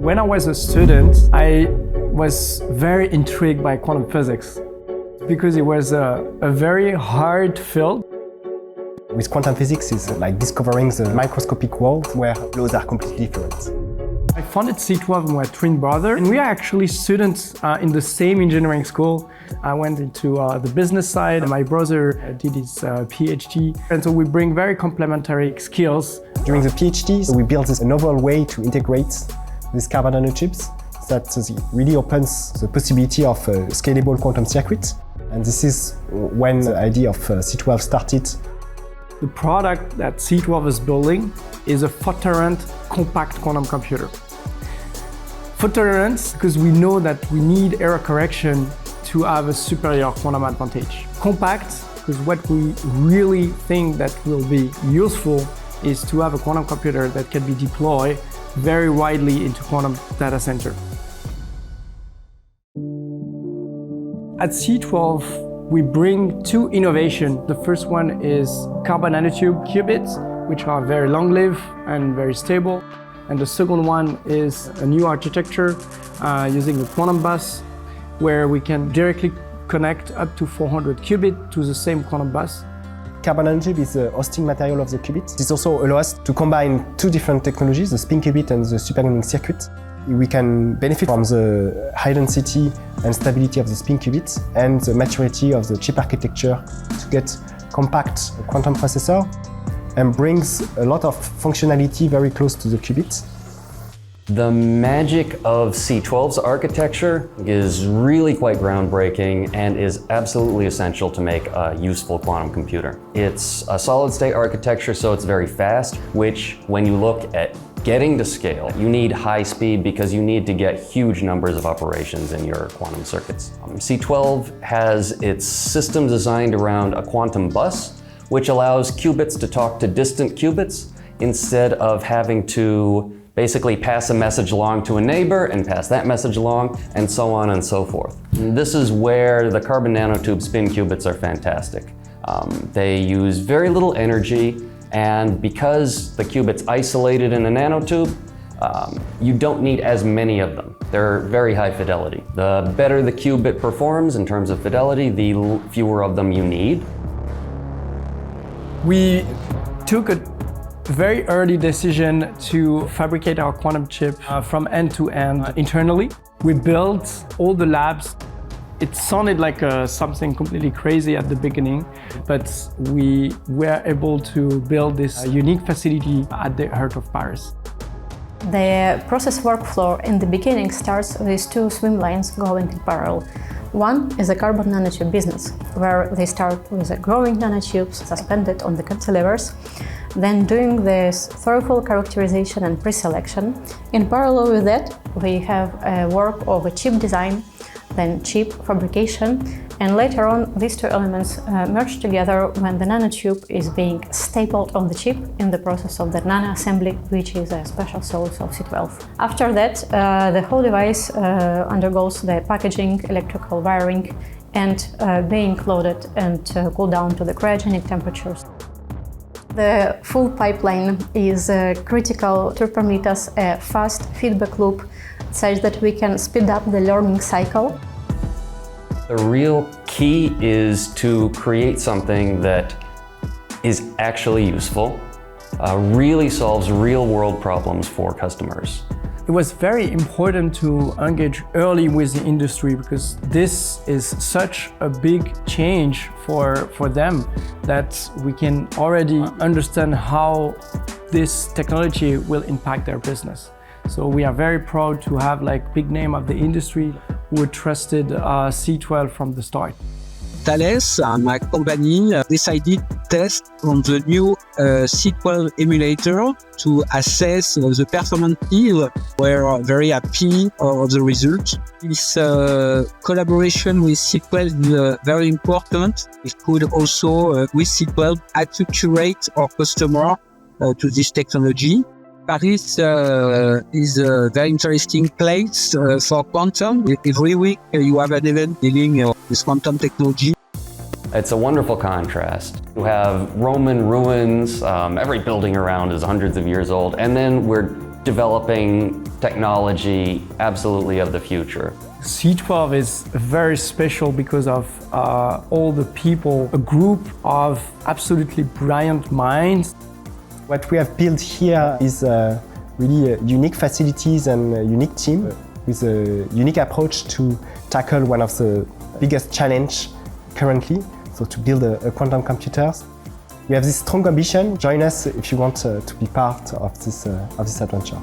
When I was a student, I was very intrigued by quantum physics because it was a very hard field. With quantum physics, it's like discovering the microscopic world where laws are completely different. I founded C12 with my twin brother, and we are actually students in the same engineering school. I went into the business side, and my brother did his PhD. And so we bring very complementary skills. During the PhD, we built this novel way to integrate these carbon nanotubes that really opens the possibility of a scalable quantum circuit. And this is when the idea of C12 started. The product that C12 is building is a fault-tolerant compact quantum computer. Fault-tolerant because we know that we need error correction to have a superior quantum advantage. Compact because what we really think that will be useful is to have a quantum computer that can be deployed very widely into quantum data center. At C12, we bring two innovations. The first one is Carbon-Nanotube qubits, which are very long-lived and very stable. And the second one is a new architecture using a quantum bus, where we can directly connect up to 400 qubits to the same quantum bus. Carbon-Nanotube is the hosting material of the qubit. This also allows us to combine two different technologies, the spin qubit and the superconducting circuit. We can benefit from the high density and stability of the spin qubit and the maturity of the chip architecture to get compact quantum processor and brings a lot of functionality very close to the qubit. The magic of C12's architecture is really quite groundbreaking and is absolutely essential to make a useful quantum computer. It's a solid-state architecture, so it's very fast, which when you look at getting to scale, you need high speed because you need to get huge numbers of operations in your quantum circuits. C12 has its system designed around a quantum bus, which allows qubits to talk to distant qubits instead of having to basically pass a message along to a neighbor and pass that message along, and so on and so forth. And this is where the carbon nanotube spin qubits are fantastic. They use very little energy, and because the qubit's isolated in a nanotube, you don't need as many of them. They're very high fidelity. The better the qubit performs in terms of fidelity, the fewer of them you need. We took a very early decision to fabricate our quantum chip from end to end internally. We built all the labs. It sounded like something completely crazy at the beginning, but we were able to build this unique facility at the heart of Paris. The process workflow in the beginning starts with two swim lanes going in parallel. One is the carbon nanotube business, where they start with the growing nanotubes suspended on the cantilevers, then doing this thorough characterization and pre-selection. In parallel with that, we have a work of a chip design, then chip fabrication, and later on these two elements merge together when the nanotube is being stapled on the chip in the process of the nano-assembly, which is a special sauce of C12. After that, the whole device undergoes the packaging, electrical wiring, and being loaded and cooled down to the cryogenic temperatures. The full pipeline is critical to permit us a fast feedback loop such that we can speed up the learning cycle. The real key is to create something that is actually useful, really solves real-world problems for customers. It was very important to engage early with the industry because this is such a big change for them that we can already understand how this technology will impact their business. So we are very proud to have big name of the industry who trusted C12 from the start. Thales, my company, decided to test on the new C12 emulator to assess the performance. We're very happy of the result. This collaboration with C12 is very important. It could also, with C12, acculturate our customer to this technology. Paris is a very interesting place for quantum. Every week you have an event dealing with quantum technology. It's a wonderful contrast. You have Roman ruins, every building around is hundreds of years old, and then we're developing technology absolutely of the future. C12 is very special because of all the people, a group of absolutely brilliant minds. What we have built here is really unique facilities and a unique team with a unique approach to tackle one of the biggest challenges currently, so to build a quantum computers. We have this strong ambition. Join us if you want to be part of this adventure.